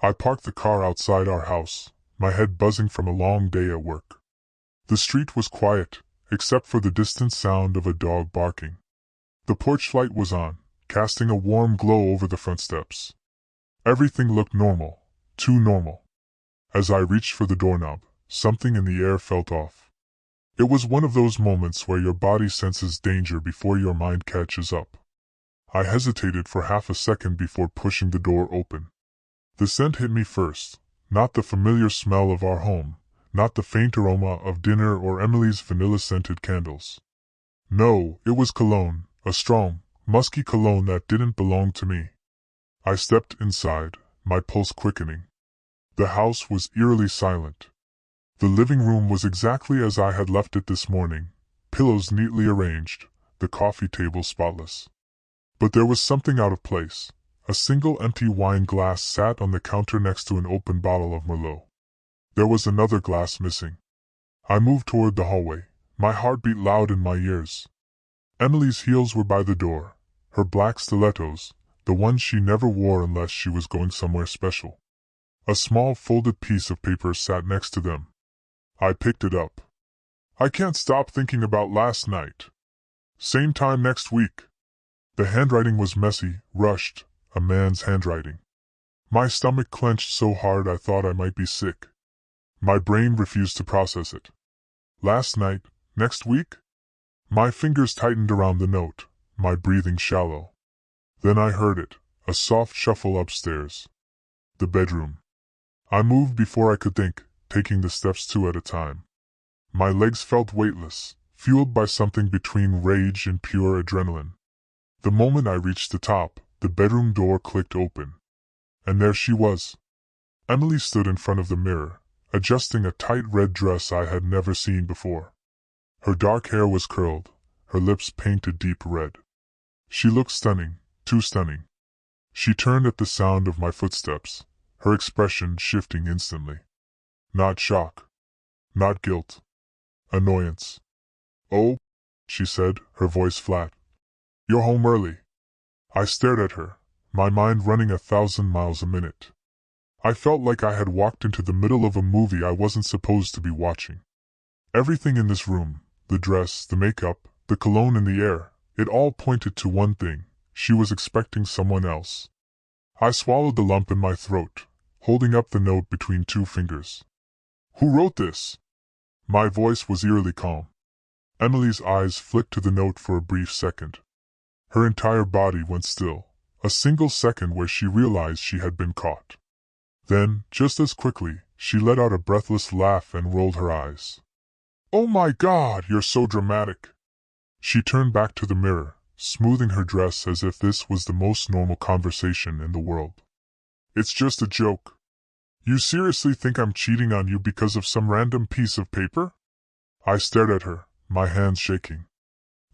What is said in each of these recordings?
I parked the car outside our house, my head buzzing from a long day at work. The street was quiet, except for the distant sound of a dog barking. The porch light was on, casting a warm glow over the front steps. Everything looked normal, too normal. As I reached for the doorknob, something in the air felt off. It was one of those moments where your body senses danger before your mind catches up. I hesitated for half a second before pushing the door open. The scent hit me first, not the familiar smell of our home, not the faint aroma of dinner or Emily's vanilla-scented candles. No, it was cologne, a strong, musky cologne that didn't belong to me. I stepped inside, my pulse quickening. The house was eerily silent. The living room was exactly as I had left it this morning, pillows neatly arranged, the coffee table spotless. But there was something out of place. A single empty wine glass sat on the counter next to an open bottle of Merlot. There was another glass missing. I moved toward the hallway, my heart beat loud in my ears. Emily's heels were by the door, her black stilettos, the ones she never wore unless she was going somewhere special. A small folded piece of paper sat next to them. I picked it up. I can't stop thinking about last night. Same time next week. The handwriting was messy, rushed, a man's handwriting. My stomach clenched so hard I thought I might be sick. My brain refused to process it. Last night, next week? My fingers tightened around the note, my breathing shallow. Then I heard it, a soft shuffle upstairs. The bedroom. I moved before I could think, taking the steps two at a time. My legs felt weightless, fueled by something between rage and pure adrenaline. The moment I reached the top, the bedroom door clicked open. And there she was. Emily stood in front of the mirror, adjusting a tight red dress I had never seen before. Her dark hair was curled, her lips painted deep red. She looked stunning, too stunning. She turned at the sound of my footsteps, her expression shifting instantly. Not shock. Not guilt. Annoyance. "Oh," she said, her voice flat. "You're home early." I stared at her, my mind running 1,000 miles a minute. I felt like I had walked into the middle of a movie I wasn't supposed to be watching. Everything in this room, the dress, the makeup, the cologne in the air, it all pointed to one thing: she was expecting someone else. I swallowed the lump in my throat, holding up the note between two fingers. "Who wrote this?" My voice was eerily calm. Emily's eyes flicked to the note for a brief second. Her entire body went still, a single second where she realized she had been caught. Then, just as quickly, she let out a breathless laugh and rolled her eyes. "Oh my God, you're so dramatic." She turned back to the mirror, smoothing her dress as if this was the most normal conversation in the world. "It's just a joke. You seriously think I'm cheating on you because of some random piece of paper?" I stared at her, my hands shaking.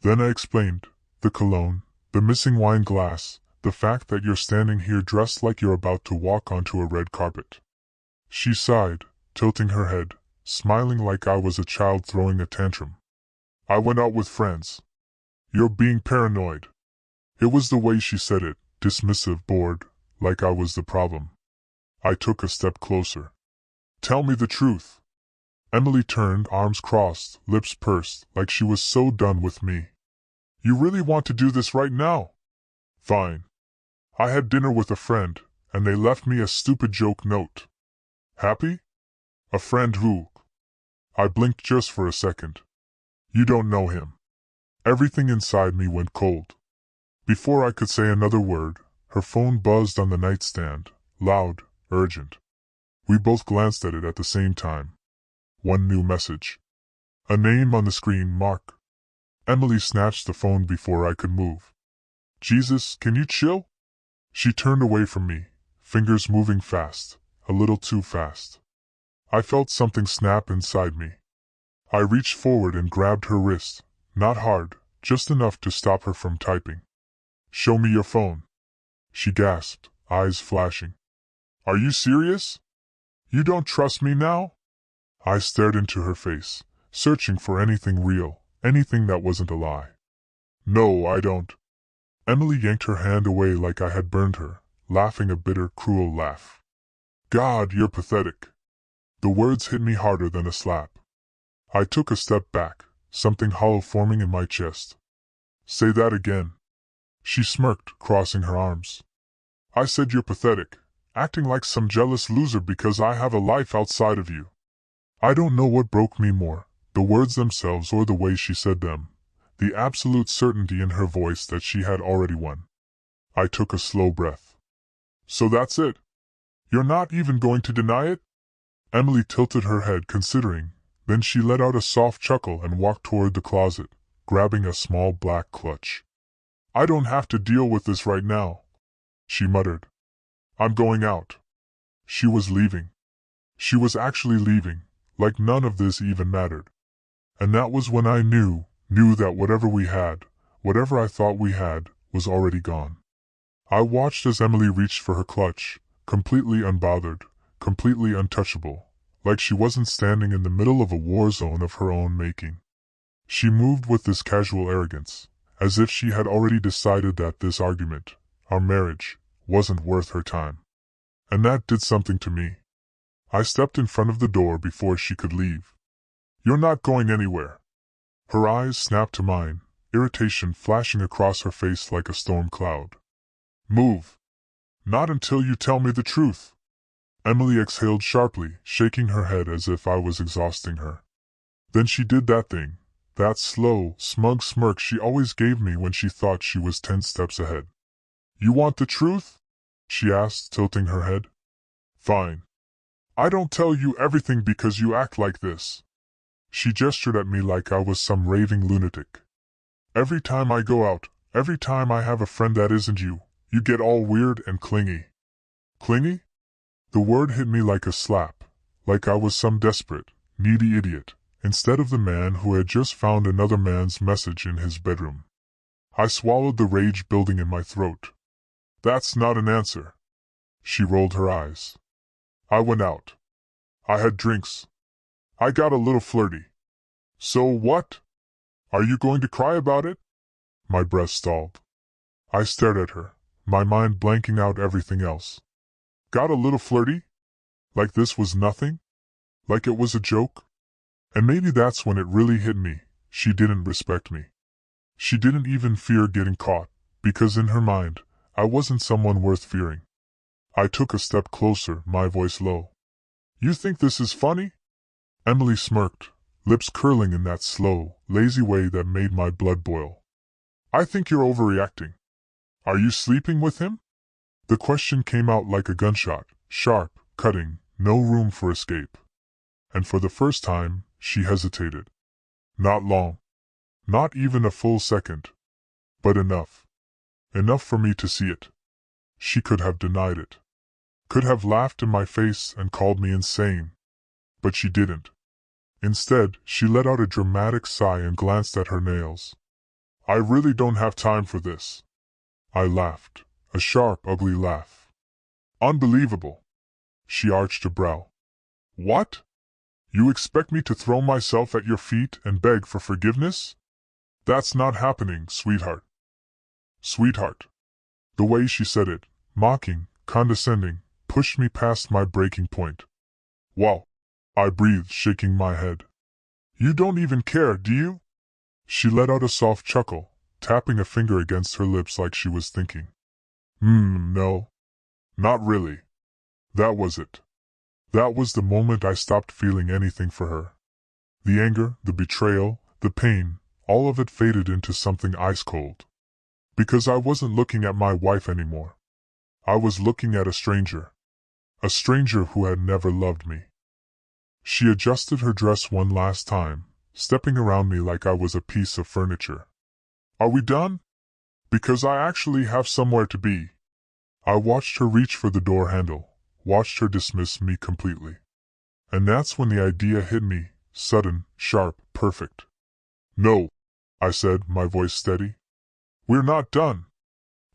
Then I explained, the cologne, the missing wine glass, the fact that you're standing here dressed like you're about to walk onto a red carpet. She sighed, tilting her head, smiling like I was a child throwing a tantrum. "I went out with friends." "You're being paranoid." It was the way she said it, dismissive, bored, like I was the problem. I took a step closer. "Tell me the truth." Emily turned, arms crossed, lips pursed, like she was so done with me. "You really want to do this right now?" "Fine. I had dinner with a friend, and they left me a stupid joke note." "Happy? A friend who?" I blinked just for a second. "You don't know him." Everything inside me went cold. Before I could say another word, her phone buzzed on the nightstand, loud, urgent. We both glanced at it at the same time. One new message. A name on the screen, Mark. Emily snatched the phone before I could move. "Jesus, can you chill?" She turned away from me, fingers moving fast, a little too fast. I felt something snap inside me. I reached forward and grabbed her wrist, not hard, just enough to stop her from typing. "Show me your phone." She gasped, eyes flashing. "Are you serious? You don't trust me now?" I stared into her face, searching for anything real, anything that wasn't a lie. "No, I don't." Emily yanked her hand away like I had burned her, laughing a bitter, cruel laugh. God, you're pathetic. The words hit me harder than a slap. I took a step back, something hollow forming in my chest. Say that again. She smirked, crossing her arms. I said you're pathetic, acting like some jealous loser because I have a life outside of you. I don't know what broke me more, the words themselves or the way she said them, the absolute certainty in her voice that she had already won. I took a slow breath. So that's it? You're not even going to deny it? Emily tilted her head considering, then she let out a soft chuckle and walked toward the closet, grabbing a small black clutch. I don't have to deal with this right now, she muttered. I'm going out. She was leaving. She was actually leaving, like none of this even mattered. And that was when I knew that whatever we had, whatever I thought we had, was already gone. I watched as Emily reached for her clutch, completely unbothered, completely untouchable, like she wasn't standing in the middle of a war zone of her own making. She moved with this casual arrogance, as if she had already decided that this argument, our marriage, wasn't worth her time. And that did something to me. I stepped in front of the door before she could leave. You're not going anywhere. Her eyes snapped to mine, irritation flashing across her face like a storm cloud. Move. Not until you tell me the truth. Emily exhaled sharply, shaking her head as if I was exhausting her. Then she did that thing, that slow, smug smirk she always gave me when she thought she was 10 steps ahead. You want the truth? She asked, tilting her head. Fine. I don't tell you everything because you act like this. She gestured at me like I was some raving lunatic. Every time I go out, every time I have a friend that isn't you, you get all weird and clingy. Clingy? The word hit me like a slap, like I was some desperate, needy idiot, instead of the man who had just found another man's message in his bedroom. I swallowed the rage building in my throat. That's not an answer. She rolled her eyes. I went out. I had drinks. I got a little flirty. So what? Are you going to cry about it? My breath stalled. I stared at her, my mind blanking out everything else. Got a little flirty? Like this was nothing? Like it was a joke? And maybe that's when it really hit me, she didn't respect me. She didn't even fear getting caught, because in her mind, I wasn't someone worth fearing. I took a step closer, my voice low. You think this is funny? Emily smirked, lips curling in that slow, lazy way that made my blood boil. I think you're overreacting. Are you sleeping with him? The question came out like a gunshot, sharp, cutting, no room for escape. And for the first time, she hesitated. Not long. Not even a full second. But enough. Enough for me to see it. She could have denied it. Could have laughed in my face and called me insane. But she didn't. Instead, she let out a dramatic sigh and glanced at her nails. I really don't have time for this. I laughed, a sharp, ugly laugh. Unbelievable. She arched a brow. What? You expect me to throw myself at your feet and beg for forgiveness? That's not happening, sweetheart. Sweetheart. The way she said it, mocking, condescending, pushed me past my breaking point. Wow. I breathed, shaking my head. You don't even care, do you? She let out a soft chuckle, tapping a finger against her lips like she was thinking. No. Not really. That was it. That was the moment I stopped feeling anything for her. The anger, the betrayal, the pain, all of it faded into something ice-cold. Because I wasn't looking at my wife anymore. I was looking at a stranger. A stranger who had never loved me. She adjusted her dress one last time, stepping around me like I was a piece of furniture. Are we done? Because I actually have somewhere to be. I watched her reach for the door handle, watched her dismiss me completely. And that's when the idea hit me, sudden, sharp, perfect. No, I said, my voice steady. We're not done.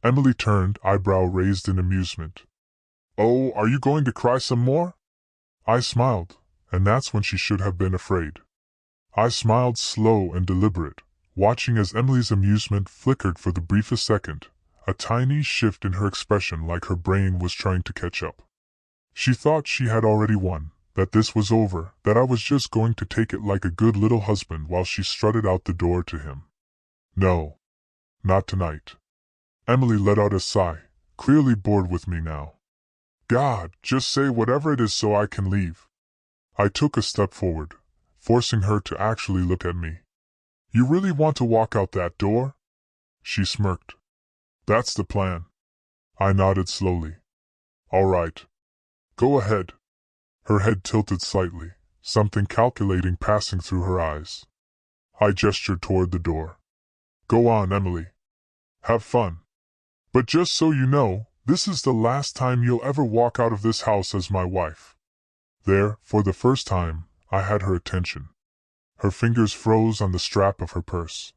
Emily turned, eyebrow raised in amusement. Oh, are you going to cry some more? I smiled, and that's when she should have been afraid. I smiled slow and deliberate, watching as Emily's amusement flickered for the briefest second, a tiny shift in her expression like her brain was trying to catch up. She thought she had already won, that this was over, that I was just going to take it like a good little husband while she strutted out the door to him. No. Not tonight. Emily let out a sigh, clearly bored with me now. God, just say whatever it is so I can leave. I took a step forward, forcing her to actually look at me. You really want to walk out that door? She smirked. That's the plan. I nodded slowly. All right. Go ahead. Her head tilted slightly, something calculating passing through her eyes. I gestured toward the door. Go on, Emily. Have fun. But just so you know, this is the last time you'll ever walk out of this house as my wife. There, for the first time, I had her attention. Her fingers froze on the strap of her purse.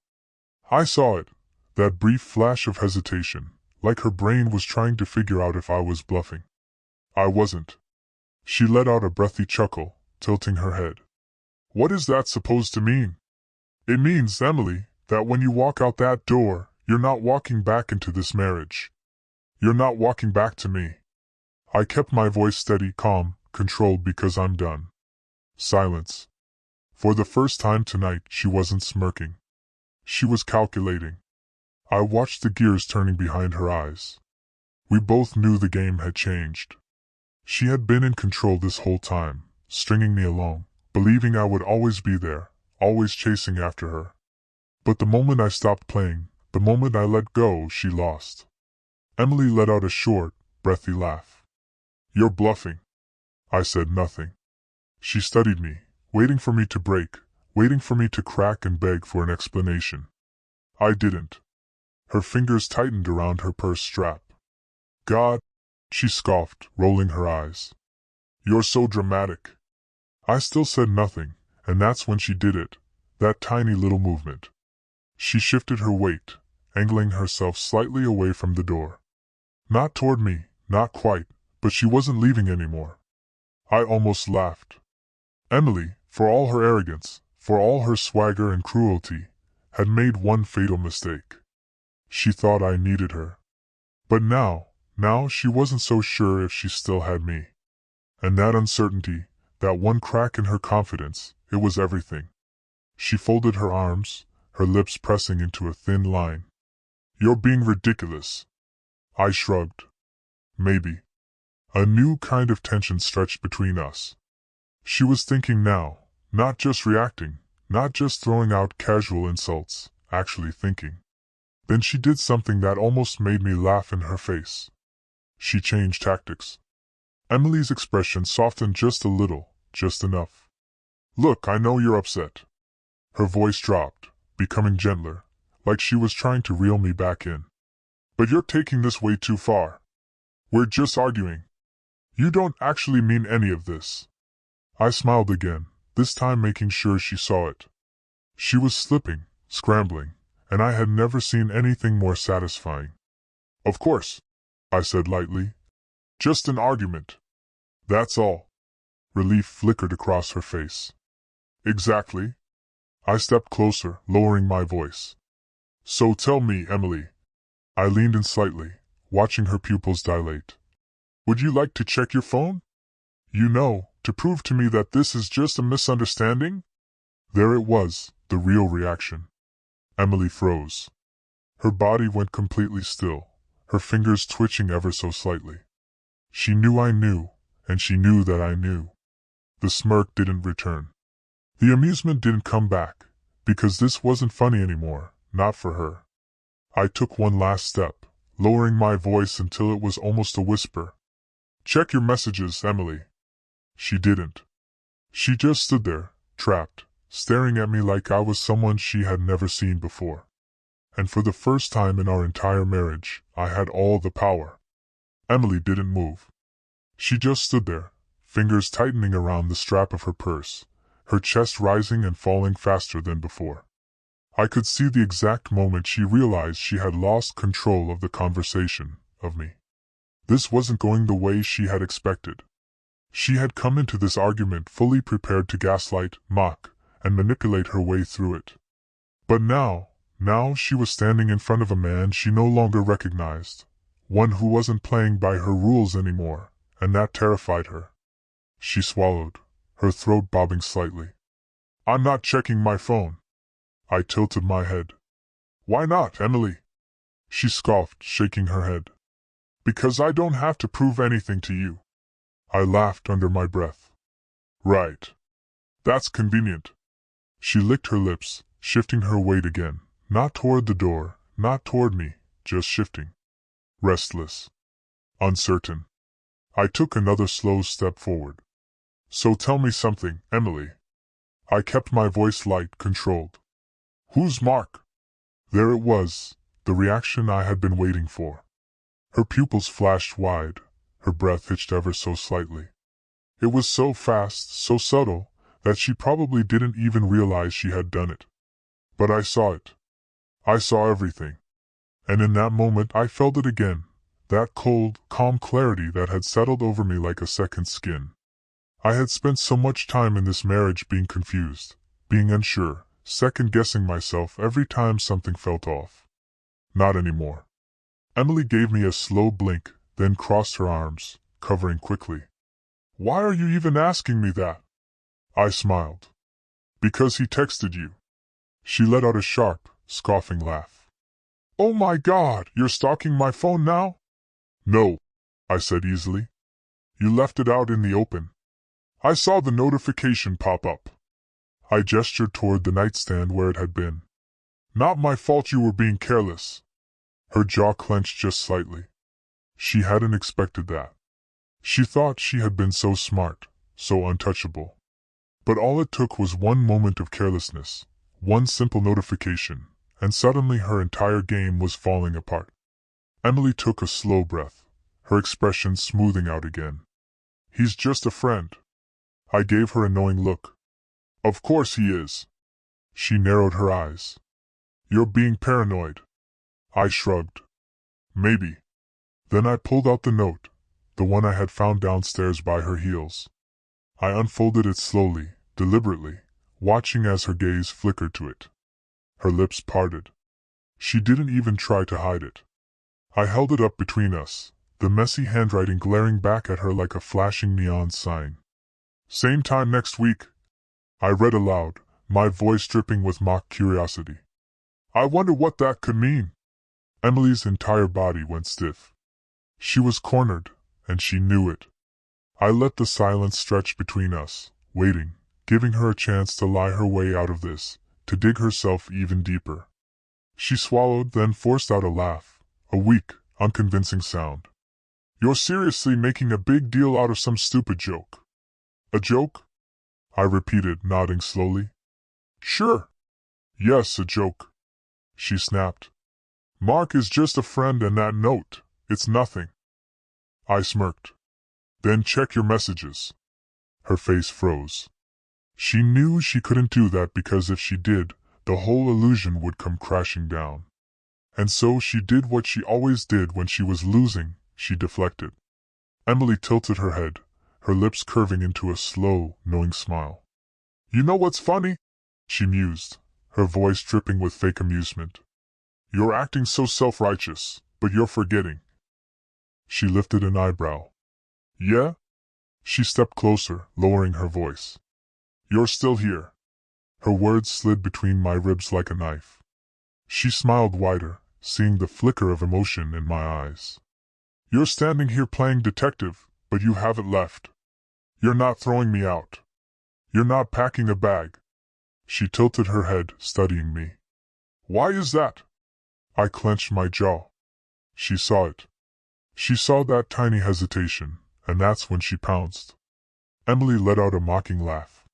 I saw it, that brief flash of hesitation, like her brain was trying to figure out if I was bluffing. I wasn't. She let out a breathy chuckle, tilting her head. What is that supposed to mean? It means, Emily, that when you walk out that door, you're not walking back into this marriage. You're not walking back to me. I kept my voice steady, calm, controlled because I'm done. Silence. For the first time tonight, she wasn't smirking. She was calculating. I watched the gears turning behind her eyes. We both knew the game had changed. She had been in control this whole time, stringing me along, believing I would always be there, always chasing after her. But the moment I stopped playing, the moment I let go, she lost. Emily let out a short, breathy laugh. You're bluffing. I said nothing. She studied me, waiting for me to break, waiting for me to crack and beg for an explanation. I didn't. Her fingers tightened around her purse strap. God, she scoffed, rolling her eyes. You're so dramatic. I still said nothing, and that's when she did it, that tiny little movement. She shifted her weight, angling herself slightly away from the door. Not toward me, not quite, but she wasn't leaving anymore. I almost laughed. Emily, for all her arrogance, for all her swagger and cruelty, had made one fatal mistake. She thought I needed her. But now she wasn't so sure if she still had me. And that uncertainty, that one crack in her confidence, it was everything. She folded her arms, her lips pressing into a thin line. You're being ridiculous. I shrugged. Maybe. A new kind of tension stretched between us. She was thinking now, not just reacting, not just throwing out casual insults, actually thinking. Then she did something that almost made me laugh in her face. She changed tactics. Emily's expression softened just a little, just enough. Look, I know you're upset. Her voice dropped, becoming gentler, like she was trying to reel me back in. But you're taking this way too far. We're just arguing. You don't actually mean any of this. I smiled again, this time making sure she saw it. She was slipping, scrambling, and I had never seen anything more satisfying. Of course, I said lightly. Just an argument. That's all. Relief flickered across her face. Exactly. I stepped closer, lowering my voice. So tell me, Emily. I leaned in slightly, watching her pupils dilate. Would you like to check your phone? You know, to prove to me that this is just a misunderstanding? There it was, the real reaction. Emily froze. Her body went completely still, her fingers twitching ever so slightly. She knew I knew, and she knew that I knew. The smirk didn't return. The amusement didn't come back, because this wasn't funny anymore, not for her. I took one last step, lowering my voice until it was almost a whisper. Check your messages, Emily. She didn't. She just stood there, trapped, staring at me like I was someone she had never seen before. And for the first time in our entire marriage, I had all the power. Emily didn't move. She just stood there, fingers tightening around the strap of her purse, her chest rising and falling faster than before. I could see the exact moment she realized she had lost control of the conversation, of me. This wasn't going the way she had expected. She had come into this argument fully prepared to gaslight, mock, and manipulate her way through it. But now she was standing in front of a man she no longer recognized, one who wasn't playing by her rules anymore, and that terrified her. She swallowed, her throat bobbing slightly. I'm not checking my phone. I tilted my head. Why not, Emily? She scoffed, shaking her head. Because I don't have to prove anything to you. I laughed under my breath. Right. That's convenient. She licked her lips, shifting her weight again, not toward the door, not toward me, just shifting. Restless. Uncertain. I took another slow step forward. So tell me something, Emily. I kept my voice light, controlled. Who's Mark? There it was, the reaction I had been waiting for. Her pupils flashed wide, her breath hitched ever so slightly. It was so fast, so subtle, that she probably didn't even realize she had done it. But I saw it. I saw everything. And in that moment I felt it again, that cold, calm clarity that had settled over me like a second skin. I had spent so much time in this marriage being confused, being unsure, second-guessing myself every time something felt off. Not anymore. Emily gave me a slow blink, then crossed her arms, covering quickly. Why are you even asking me that? I smiled. Because he texted you. She let out a sharp, scoffing laugh. Oh my God, you're stalking my phone now? No, I said easily. You left it out in the open. I saw the notification pop up. I gestured toward the nightstand where it had been. Not my fault you were being careless. Her jaw clenched just slightly. She hadn't expected that. She thought she had been so smart, so untouchable. But all it took was one moment of carelessness, one simple notification, and suddenly her entire game was falling apart. Emily took a slow breath, her expression smoothing out again. He's just a friend. I gave her a knowing look. Of course he is. She narrowed her eyes. You're being paranoid. I shrugged. Maybe. Then I pulled out the note, the one I had found downstairs by her heels. I unfolded it slowly, deliberately, watching as her gaze flickered to it. Her lips parted. She didn't even try to hide it. I held it up between us, the messy handwriting glaring back at her like a flashing neon sign. Same time next week. I read aloud, my voice dripping with mock curiosity. I wonder what that could mean. Emily's entire body went stiff. She was cornered, and she knew it. I let the silence stretch between us, waiting, giving her a chance to lie her way out of this, to dig herself even deeper. She swallowed, then forced out a laugh, a weak, unconvincing sound. You're seriously making a big deal out of some stupid joke. A joke? I repeated, nodding slowly. Sure. Yes, a joke. She snapped. Mark is just a friend and that note, it's nothing. I smirked. Then check your messages. Her face froze. She knew she couldn't do that because if she did, the whole illusion would come crashing down. And so she did what she always did when she was losing, she deflected. Emily tilted her head, her lips curving into a slow, knowing smile. You know what's funny? She mused, her voice dripping with fake amusement. You're acting so self-righteous, but you're forgetting. She lifted an eyebrow. Yeah? She stepped closer, lowering her voice. You're still here. Her words slid between my ribs like a knife. She smiled wider, seeing the flicker of emotion in my eyes. You're standing here playing detective, but you haven't left. You're not throwing me out. You're not packing a bag. She tilted her head, studying me. Why is that? I clenched my jaw. She saw it. She saw that tiny hesitation, and that's when she pounced. Emily let out a mocking laugh.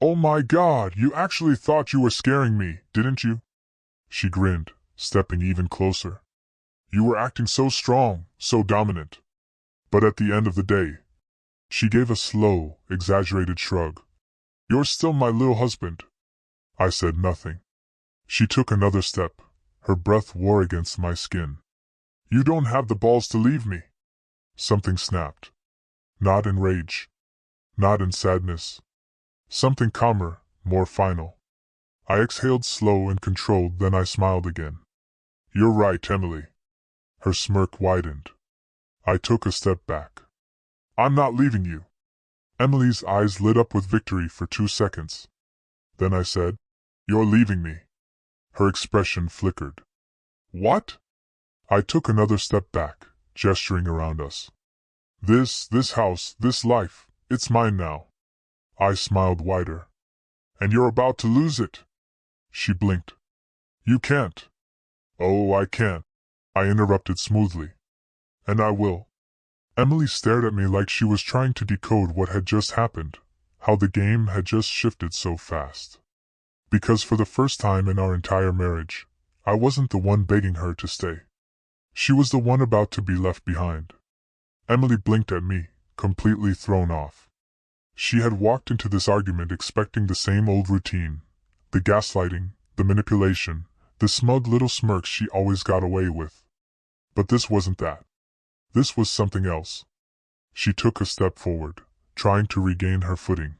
Oh my God, you actually thought you were scaring me, didn't you? She grinned, stepping even closer. You were acting so strong, so dominant. But at the end of the day, she gave a slow, exaggerated shrug. You're still my little husband. I said nothing. She took another step, her breath wore against my skin. You don't have the balls to leave me. Something snapped. Not in rage. Not in sadness. Something calmer, more final. I exhaled slow and controlled, then I smiled again. You're right, Emily. Her smirk widened. I took a step back. I'm not leaving you. Emily's eyes lit up with victory for 2 seconds. Then I said, You're leaving me. Her expression flickered. What? I took another step back, gesturing around us. This house, this life, it's mine now. I smiled wider. And you're about to lose it. She blinked. You can't. Oh, I can. I interrupted smoothly. And I will. Emily stared at me like she was trying to decode what had just happened, how the game had just shifted so fast. Because for the first time in our entire marriage, I wasn't the one begging her to stay. She was the one about to be left behind. Emily blinked at me, completely thrown off. She had walked into this argument expecting the same old routine, the gaslighting, the manipulation, the smug little smirks she always got away with. But this wasn't that. This was something else. She took a step forward, trying to regain her footing.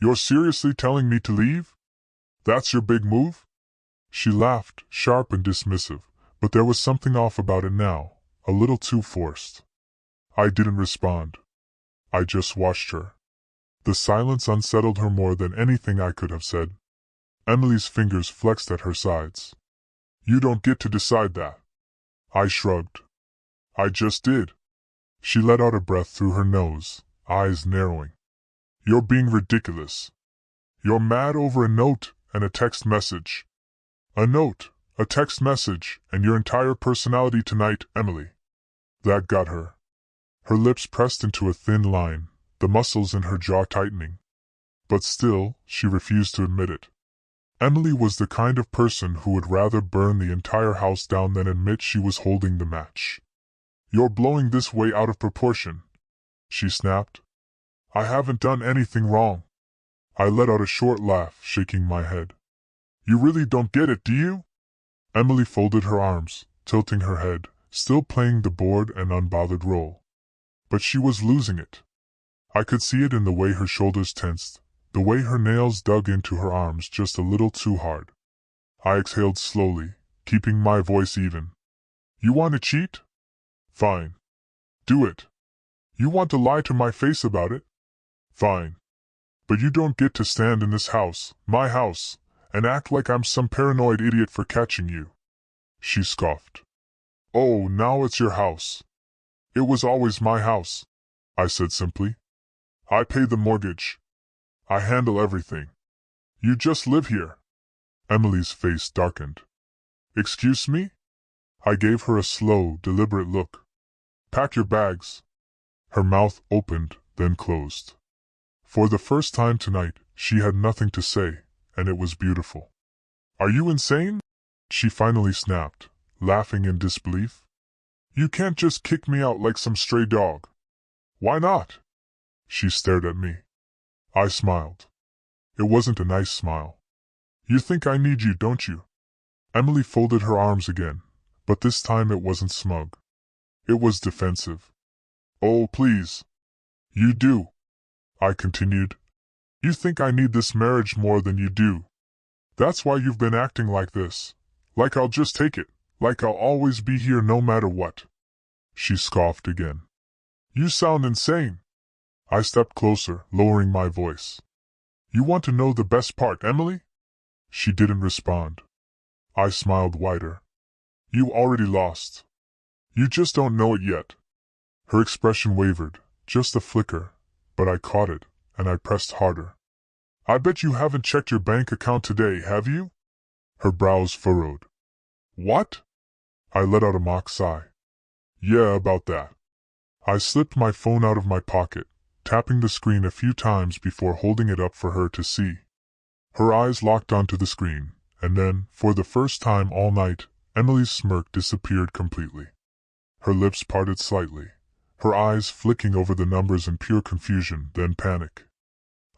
You're seriously telling me to leave? That's your big move? She laughed, sharp and dismissive, but there was something off about it now, a little too forced. I didn't respond. I just watched her. The silence unsettled her more than anything I could have said. Emily's fingers flexed at her sides. You don't get to decide that. I shrugged. I just did. She let out a breath through her nose, eyes narrowing. You're being ridiculous. You're mad over a note and a text message. A note, a text message, and your entire personality tonight, Emily. That got her. Her lips pressed into a thin line, the muscles in her jaw tightening. But still, she refused to admit it. Emily was the kind of person who would rather burn the entire house down than admit she was holding the match. You're blowing this way out of proportion, she snapped. I haven't done anything wrong. I let out a short laugh, shaking my head. You really don't get it, do you? Emily folded her arms, tilting her head, still playing the bored and unbothered role. But she was losing it. I could see it in the way her shoulders tensed, the way her nails dug into her arms just a little too hard. I exhaled slowly, keeping my voice even. You want to cheat? Fine. Do it. You want to lie to my face about it? Fine. But you don't get to stand in this house, my house, and act like I'm some paranoid idiot for catching you. She scoffed. Oh, now it's your house. It was always my house, I said simply. I pay the mortgage. I handle everything. You just live here. Emily's face darkened. Excuse me? I gave her a slow, deliberate look. Pack your bags. Her mouth opened, then closed. For the first time tonight, she had nothing to say, and it was beautiful. Are you insane? She finally snapped, laughing in disbelief. You can't just kick me out like some stray dog. Why not? She stared at me. I smiled. It wasn't a nice smile. You think I need you, don't you? Emily folded her arms again, but this time it wasn't smug. It was defensive. Oh, please. You do. I continued. You think I need this marriage more than you do. That's why you've been acting like this. Like I'll just take it. Like I'll always be here no matter what. She scoffed again. You sound insane. I stepped closer, lowering my voice. You want to know the best part, Emily? She didn't respond. I smiled wider. You already lost. You just don't know it yet. Her expression wavered, just a flicker, but I caught it, and I pressed harder. I bet you haven't checked your bank account today, have you? Her brows furrowed. What? I let out a mock sigh. Yeah, about that. I slipped my phone out of my pocket, tapping the screen a few times before holding it up for her to see. Her eyes locked onto the screen, and then, for the first time all night, Emily's smirk disappeared completely. Her lips parted slightly, her eyes flicking over the numbers in pure confusion, then panic.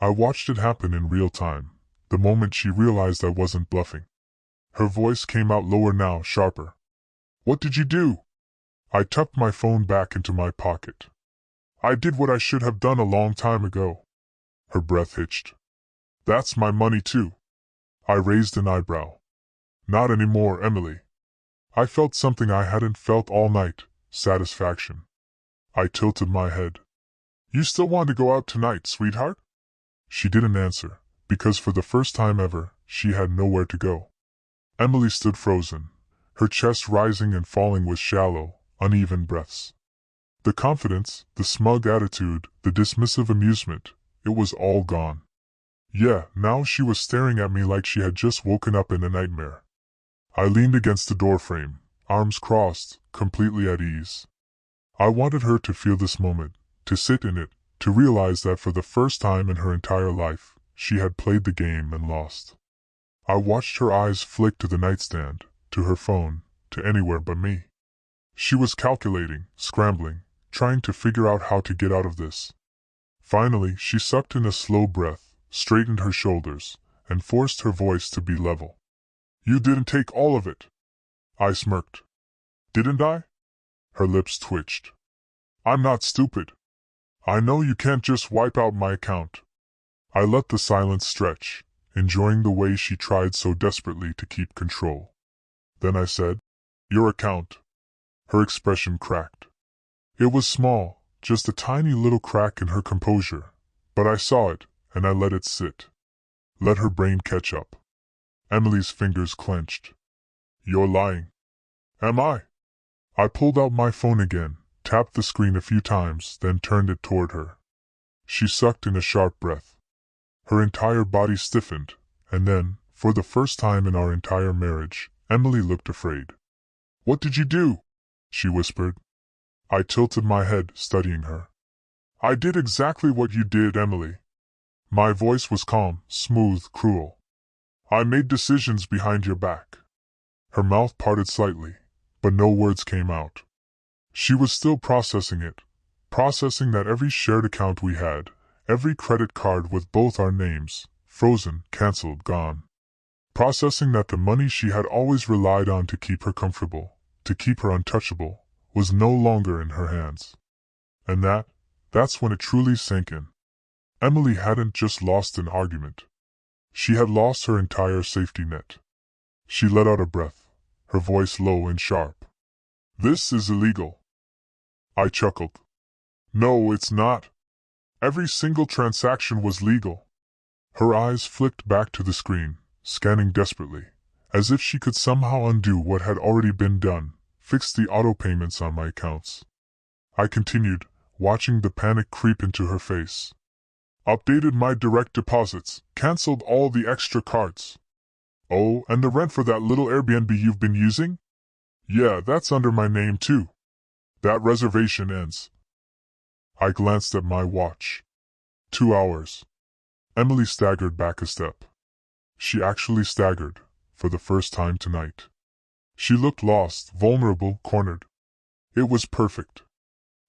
I watched it happen in real time, the moment she realized I wasn't bluffing. Her voice came out lower now, sharper. What did you do? I tucked my phone back into my pocket. I did what I should have done a long time ago. Her breath hitched. That's my money too. I raised an eyebrow. Not anymore, Emily. I felt something I hadn't felt all night, satisfaction. I tilted my head. You still want to go out tonight, sweetheart? She didn't answer, because for the first time ever, she had nowhere to go. Emily stood frozen, her chest rising and falling with shallow, uneven breaths. The confidence, the smug attitude, the dismissive amusement, it was all gone. Yeah, now she was staring at me like she had just woken up in a nightmare. I leaned against the doorframe, arms crossed, completely at ease. I wanted her to feel this moment, to sit in it, to realize that for the first time in her entire life, she had played the game and lost. I watched her eyes flick to the nightstand, to her phone, to anywhere but me. She was calculating, scrambling, trying to figure out how to get out of this. Finally, she sucked in a slow breath, straightened her shoulders, and forced her voice to be level. You didn't take all of it. I smirked. Didn't I? Her lips twitched. I'm not stupid. I know you can't just wipe out my account. I let the silence stretch, enjoying the way she tried so desperately to keep control. Then I said, your account. Her expression cracked. It was small, just a tiny little crack in her composure, but I saw it, and I let it sit. Let her brain catch up. Emily's fingers clenched. You're lying. Am I? I pulled out my phone again, tapped the screen a few times, then turned it toward her. She sucked in a sharp breath. Her entire body stiffened, and then, for the first time in our entire marriage, Emily looked afraid. What did you do? She whispered. I tilted my head, studying her. I did exactly what you did, Emily. My voice was calm, smooth, cruel. I made decisions behind your back. Her mouth parted slightly, but no words came out. She was still processing it, processing that every shared account we had, every credit card with both our names, frozen, cancelled, gone. Processing that the money she had always relied on to keep her comfortable, to keep her untouchable, was no longer in her hands. And that's when it truly sank in. Emily hadn't just lost an argument. She had lost her entire safety net. She let out a breath, her voice low and sharp. This is illegal. I chuckled. No, it's not. Every single transaction was legal. Her eyes flicked back to the screen, scanning desperately, as if she could somehow undo what had already been done, fix the auto payments on my accounts. I continued, watching the panic creep into her face. Updated my direct deposits, cancelled all the extra cards. Oh, and the rent for that little Airbnb you've been using? Yeah, that's under my name too. That reservation ends. I glanced at my watch. 2 hours. Emily staggered back a step. She actually staggered, for the first time tonight. She looked lost, vulnerable, cornered. It was perfect.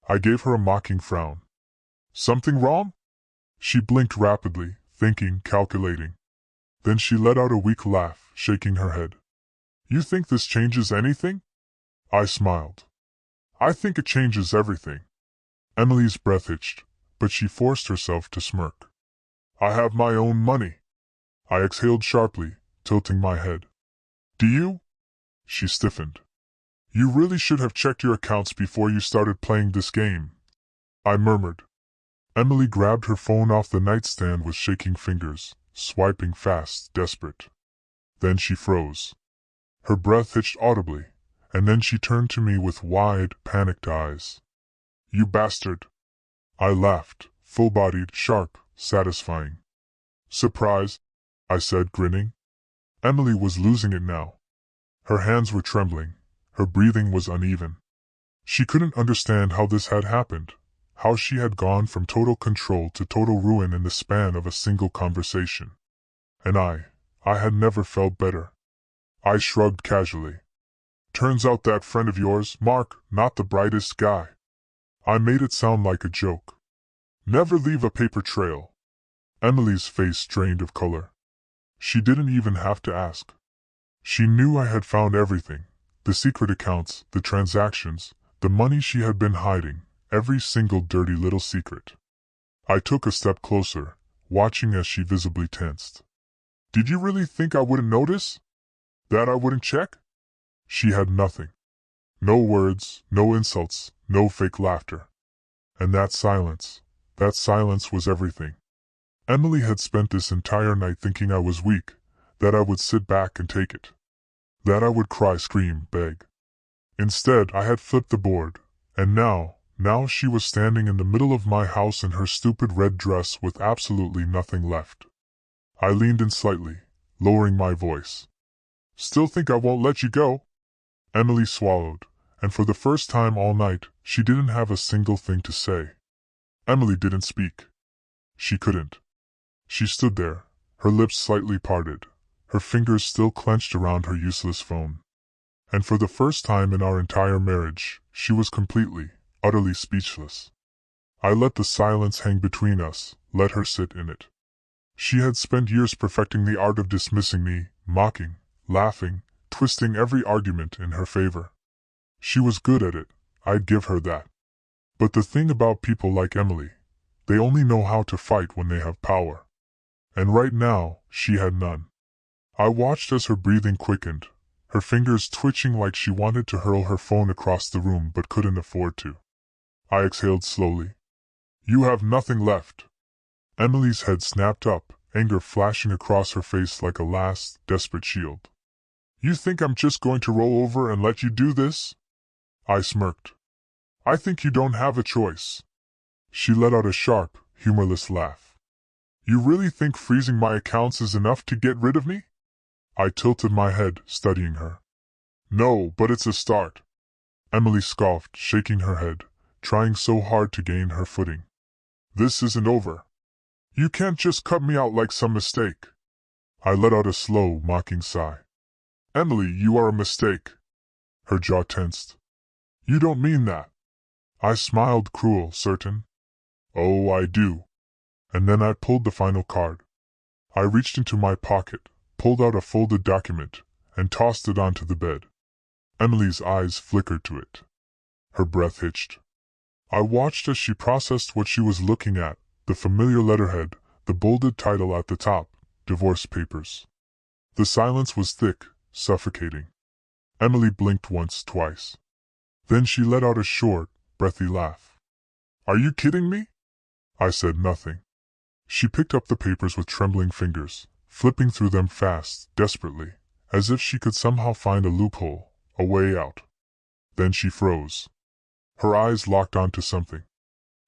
I gave her a mocking frown. Something wrong? She blinked rapidly, thinking, calculating. Then she let out a weak laugh, shaking her head. You think this changes anything? I smiled. I think it changes everything. Emily's breath hitched, but she forced herself to smirk. I have my own money. I exhaled sharply, tilting my head. Do you? She stiffened. You really should have checked your accounts before you started playing this game. I murmured. Emily grabbed her phone off the nightstand with shaking fingers, swiping fast, desperate. Then she froze. Her breath hitched audibly, and then she turned to me with wide, panicked eyes. You bastard! I laughed, full-bodied, sharp, satisfying. Surprise, I said, grinning. Emily was losing it now. Her hands were trembling, her breathing was uneven. She couldn't understand how this had happened, how she had gone from total control to total ruin in the span of a single conversation. And I had never felt better. I shrugged casually. Turns out that friend of yours, Mark, not the brightest guy. I made it sound like a joke. Never leave a paper trail. Emily's face drained of color. She didn't even have to ask. She knew I had found everything, the secret accounts, the transactions, the money she had been hiding, every single dirty little secret. I took a step closer, watching as she visibly tensed. Did you really think I wouldn't notice? That I wouldn't check? She had nothing. No words, no insults, no fake laughter. And that silence, That silence was everything. Emily had spent this entire night thinking I was weak, that I would sit back and take it. That I would cry, scream, beg. Instead, I had flipped the board, and now she was standing in the middle of my house in her stupid red dress with absolutely nothing left. I leaned in slightly, lowering my voice. "Still think I won't let you go?" Emily swallowed, and for the first time all night, she didn't have a single thing to say. Emily didn't speak. She couldn't. She stood there, her lips slightly parted, her fingers still clenched around her useless phone. And for the first time in our entire marriage, she was completely, utterly speechless. I let the silence hang between us, let her sit in it. She had spent years perfecting the art of dismissing me, mocking, laughing, twisting every argument in her favor. She was good at it, I'd give her that. But the thing about people like Emily, they only know how to fight when they have power. And right now, she had none. I watched as her breathing quickened, her fingers twitching like she wanted to hurl her phone across the room but couldn't afford to. I exhaled slowly. "You have nothing left." Emily's head snapped up, anger flashing across her face like a last, desperate shield. "You think I'm just going to roll over and let you do this?" I smirked. "I think you don't have a choice." She let out a sharp, humorless laugh. "You really think freezing my accounts is enough to get rid of me?" I tilted my head, studying her. "No, but it's a start." Emily scoffed, shaking her head, trying so hard to gain her footing. "This isn't over. You can't just cut me out like some mistake." I let out a slow, mocking sigh. "Emily, you are a mistake." Her jaw tensed. "You don't mean that." I smiled, cruel, certain. "Oh, I do." And then I pulled the final card. I reached into my pocket, pulled out a folded document, and tossed it onto the bed. Emily's eyes flickered to it. Her breath hitched. I watched as she processed what she was looking at, the familiar letterhead, the bolded title at the top, Divorce Papers. The silence was thick, suffocating. Emily blinked once, twice. Then she let out a short, breathy laugh. "Are you kidding me?" I said nothing. She picked up the papers with trembling fingers, flipping through them fast, desperately, as if she could somehow find a loophole, a way out. Then she froze. Her eyes locked onto something.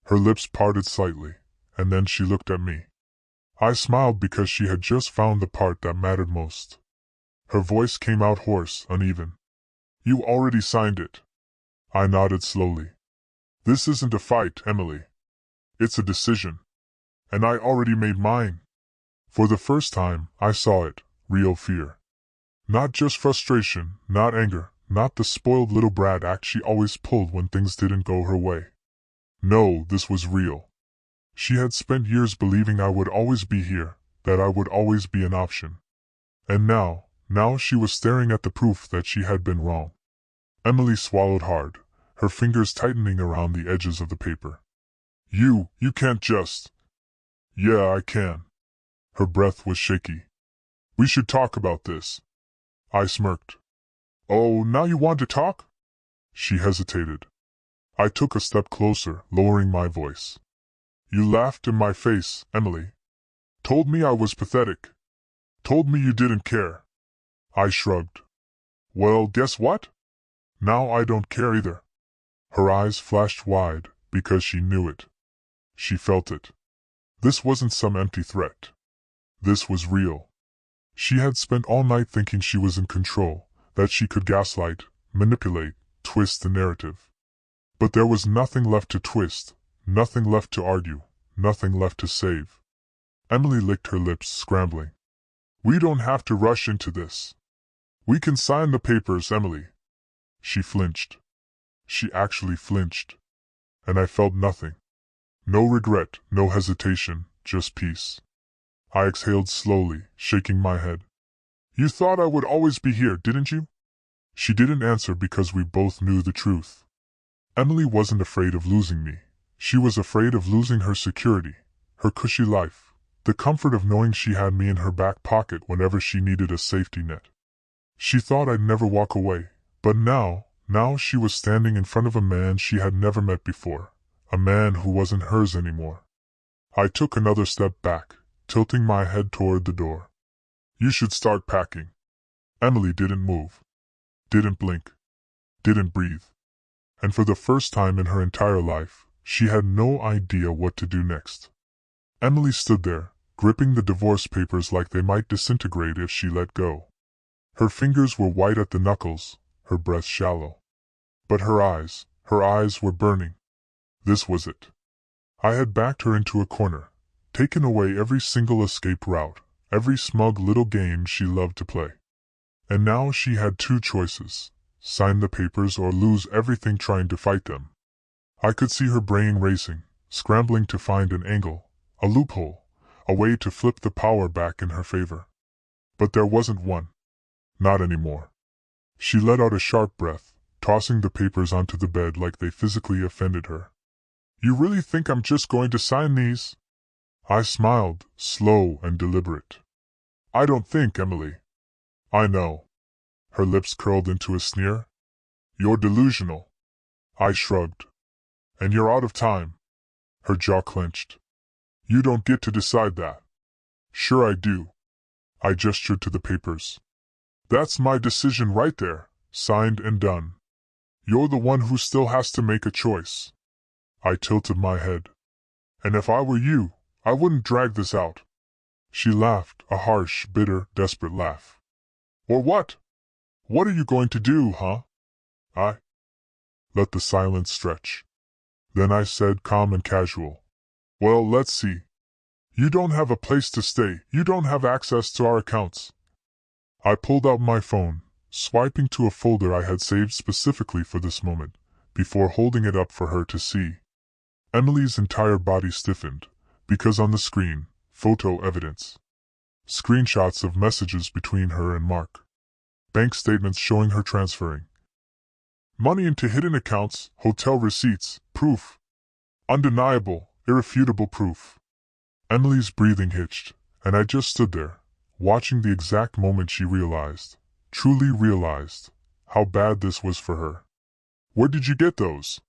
Her lips parted slightly, and then she looked at me. I smiled because she had just found the part that mattered most. Her voice came out hoarse, uneven. "You already signed it." I nodded slowly. "This isn't a fight, Emily. It's a decision. And I already made mine." For the first time, I saw it, real fear. Not just frustration, not anger, not the spoiled little brat act she always pulled when things didn't go her way. No, this was real. She had spent years believing I would always be here, that I would always be an option. And now she was staring at the proof that she had been wrong. Emily swallowed hard, her fingers tightening around the edges of the paper. You can't just." "Yeah, I can." Her breath was shaky. "We should talk about this." I smirked. "Oh, now you want to talk?" She hesitated. I took a step closer, lowering my voice. "You laughed in my face, Emily. Told me I was pathetic. Told me you didn't care." I shrugged. "Well, guess what? Now I don't care either." Her eyes flashed wide, because she knew it. She felt it. This wasn't some empty threat. This was real. She had spent all night thinking she was in control, that she could gaslight, manipulate, twist the narrative. But there was nothing left to twist, nothing left to argue, nothing left to save. Emily licked her lips, scrambling. "We don't have to rush into this. We can sign the papers, Emily." She flinched. She actually flinched. And I felt nothing. No regret, no hesitation, just peace. I exhaled slowly, shaking my head. "You thought I would always be here, didn't you?" She didn't answer because we both knew the truth. Emily wasn't afraid of losing me. She was afraid of losing her security, her cushy life, the comfort of knowing she had me in her back pocket whenever she needed a safety net. She thought I'd never walk away, but now she was standing in front of a man she had never met before, a man who wasn't hers anymore. I took another step back, tilting my head toward the door. You should start packing. Emily didn't move. Didn't blink. Didn't breathe. And for the first time in her entire life, she had no idea what to do next. Emily stood there, gripping the divorce papers like they might disintegrate if she let go. Her fingers were white at the knuckles, her breath shallow. But her eyes were burning. This was it. I had backed her into a corner, taken away every single escape route, every smug little game she loved to play. And now she had two choices: sign the papers or lose everything trying to fight them. I could see her brain racing, scrambling to find an angle, a loophole, a way to flip the power back in her favor. But there wasn't one. Not anymore. She let out a sharp breath, tossing the papers onto the bed like they physically offended her. You really think I'm just going to sign these? I smiled, slow and deliberate. I don't think, Emily. I know. Her lips curled into a sneer. You're delusional. I shrugged. And you're out of time. Her jaw clenched. You don't get to decide that. Sure I do. I gestured to the papers. That's my decision right there, signed and done. You're the one who still has to make a choice. I tilted my head. And if I were you, I wouldn't drag this out. She laughed, a harsh, bitter, desperate laugh. Or what? What are you going to do, huh? I let the silence stretch. Then I said, calm and casual. Well, let's see. You don't have a place to stay. You don't have access to our accounts. I pulled out my phone, swiping to a folder I had saved specifically for this moment, before holding it up for her to see. Emily's entire body stiffened, because on the screen, photo evidence. Screenshots of messages between her and Mark. Bank statements showing her transferring money into hidden accounts, hotel receipts, proof. Undeniable, irrefutable proof. Emily's breathing hitched, and I just stood there, watching the exact moment she realized, truly realized, how bad this was for her. Where did you get those?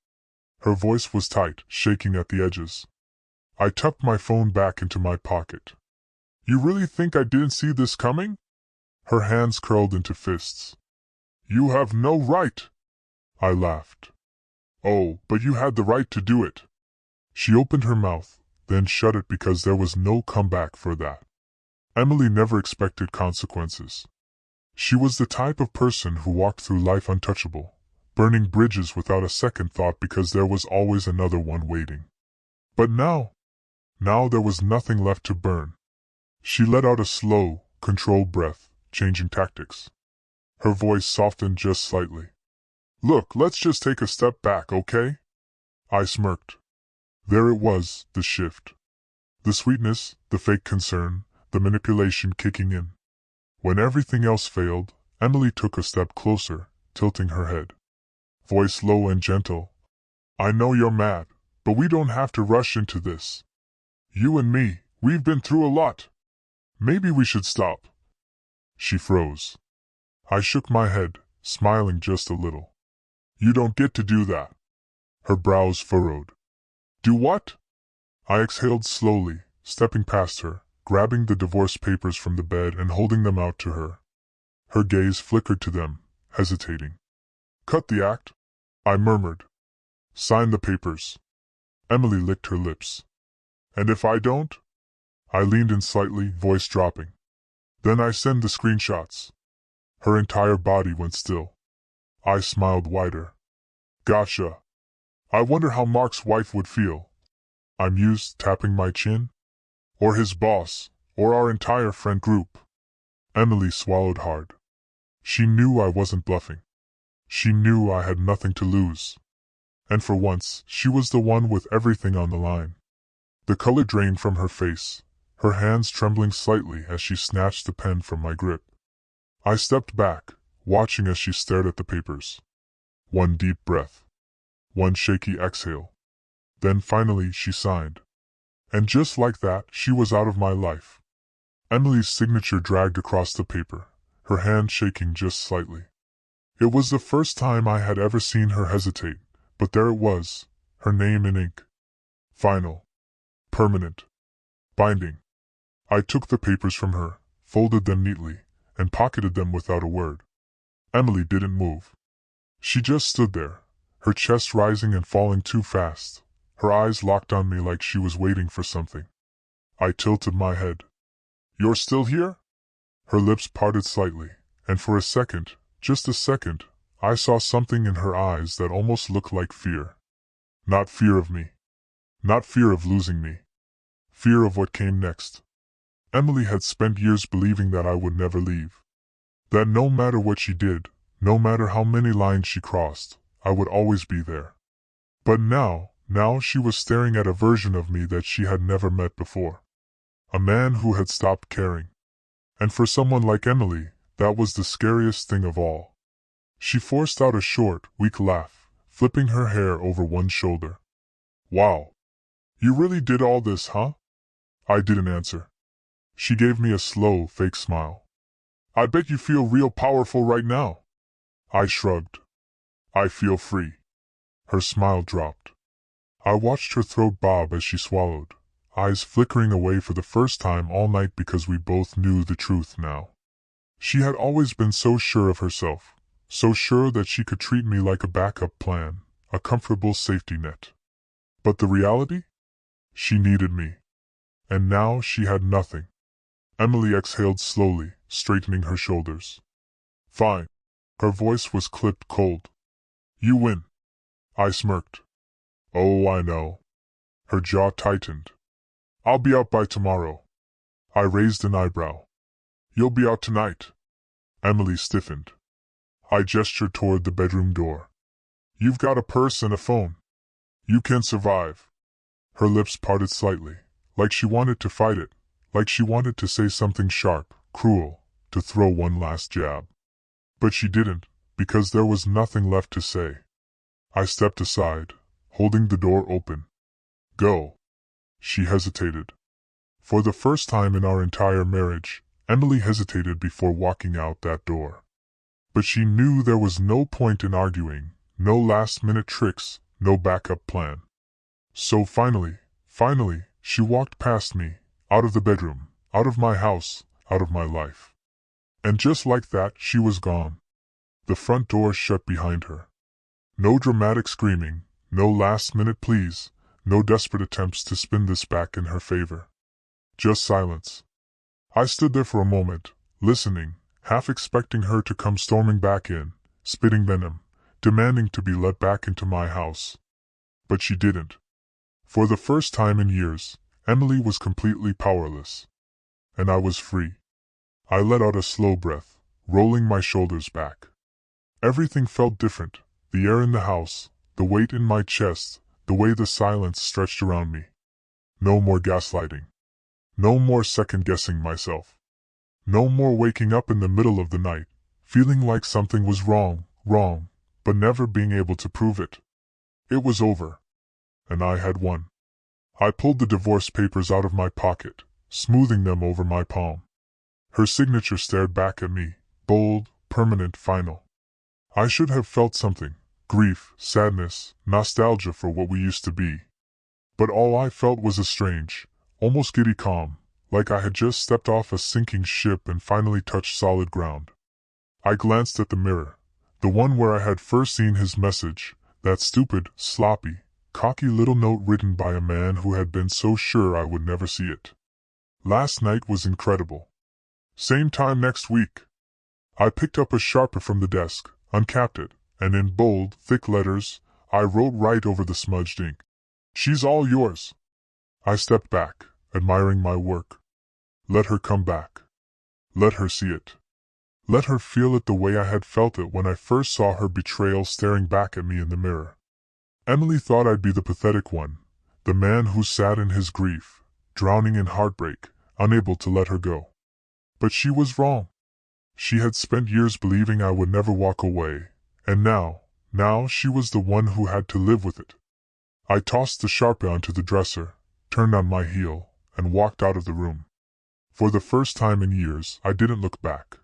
Her voice was tight, shaking at the edges. I tucked my phone back into my pocket. You really think I didn't see this coming? Her hands curled into fists. You have no right. I laughed. Oh, but you had the right to do it. She opened her mouth, then shut it because there was no comeback for that. Emily never expected consequences. She was the type of person who walked through life untouchable, burning bridges without a second thought because there was always another one waiting. But now there was nothing left to burn. She let out a slow, controlled breath, changing tactics. Her voice softened just slightly. Look, let's just take a step back, okay? I smirked. There it was, the shift. The sweetness, the fake concern, the manipulation kicking in. When everything else failed, Emily took a step closer, tilting her head. Voice low and gentle. I know you're mad, but we don't have to rush into this. You and me, we've been through a lot. Maybe we should stop. She froze. I shook my head, smiling just a little. You don't get to do that. Her brows furrowed. Do what? I exhaled slowly, stepping past her, grabbing the divorce papers from the bed and holding them out to her. Her gaze flickered to them, hesitating. Cut the act, I murmured. Sign the papers. Emily licked her lips. And if I don't? I leaned in slightly, voice dropping. Then I send the screenshots. Her entire body went still. I smiled wider. Gotcha. I wonder how Mark's wife would feel. I mused, tapping my chin. Or his boss, or our entire friend group. Emily swallowed hard. She knew I wasn't bluffing. She knew I had nothing to lose. And for once, she was the one with everything on the line. The color drained from her face, her hands trembling slightly as she snatched the pen from my grip. I stepped back, watching as she stared at the papers. One deep breath. One shaky exhale. Then finally she signed. And just like that, she was out of my life. Emily's signature dragged across the paper, her hand shaking just slightly. It was the first time I had ever seen her hesitate, but there it was, her name in ink. Final. Permanent. Binding. I took the papers from her, folded them neatly, and pocketed them without a word. Emily didn't move. She just stood there, her chest rising and falling too fast, her eyes locked on me like she was waiting for something. I tilted my head. "You're still here?" Her lips parted slightly, and for a second, just a second, I saw something in her eyes that almost looked like fear. Not fear of me. Not fear of losing me. Fear of what came next. Emily had spent years believing that I would never leave. That no matter what she did, no matter how many lines she crossed, I would always be there. But now she was staring at a version of me that she had never met before. A man who had stopped caring. And for someone like Emily, that was the scariest thing of all. She forced out a short, weak laugh, flipping her hair over one shoulder. "Wow. You really did all this, huh?" I didn't answer. She gave me a slow, fake smile. "I bet you feel real powerful right now." I shrugged. "I feel free." Her smile dropped. I watched her throat bob as she swallowed, eyes flickering away for the first time all night because we both knew the truth now. She had always been so sure of herself, so sure that she could treat me like a backup plan, a comfortable safety net. But the reality? She needed me. And now she had nothing. Emily exhaled slowly, straightening her shoulders. "Fine." Her voice was clipped cold. "You win." I smirked. "Oh, I know." Her jaw tightened. "I'll be out by tomorrow." I raised an eyebrow. "You'll be out tonight." Emily stiffened. I gestured toward the bedroom door. "You've got a purse and a phone. You can survive." Her lips parted slightly, like she wanted to fight it, like she wanted to say something sharp, cruel, to throw one last jab. But she didn't, because there was nothing left to say. I stepped aside, holding the door open. "Go." She hesitated. For the first time in our entire marriage, Emily hesitated before walking out that door. But she knew there was no point in arguing, no last-minute tricks, no backup plan. So finally, she walked past me, out of the bedroom, out of my house, out of my life. And just like that, she was gone. The front door shut behind her. No dramatic screaming, no last-minute pleas, no desperate attempts to spin this back in her favor. Just silence. I stood there for a moment, listening, half expecting her to come storming back in, spitting venom, demanding to be let back into my house. But she didn't. For the first time in years, Emily was completely powerless. And I was free. I let out a slow breath, rolling my shoulders back. Everything felt different, the air in the house, the weight in my chest, the way the silence stretched around me. No more gaslighting. No more second-guessing myself. No more waking up in the middle of the night, feeling like something was wrong, but never being able to prove it. It was over. And I had won. I pulled the divorce papers out of my pocket, smoothing them over my palm. Her signature stared back at me, bold, permanent, final. I should have felt something, grief, sadness, nostalgia for what we used to be. But all I felt was a strange, almost giddy calm, like I had just stepped off a sinking ship and finally touched solid ground. I glanced at the mirror, the one where I had first seen his message, that stupid, sloppy, cocky little note written by a man who had been so sure I would never see it. Last night was incredible. Same time next week. I picked up a sharper from the desk, uncapped it, and in bold, thick letters, I wrote right over the smudged ink. "She's all yours." I stepped back, admiring my work. Let her come back. Let her see it. Let her feel it the way I had felt it when I first saw her betrayal staring back at me in the mirror. Emily thought I'd be the pathetic one, the man who sat in his grief, drowning in heartbreak, unable to let her go. But she was wrong. She had spent years believing I would never walk away, and now she was the one who had to live with it. I tossed the Sharpie onto the dresser, turned on my heel, and walked out of the room. For the first time in years, I didn't look back.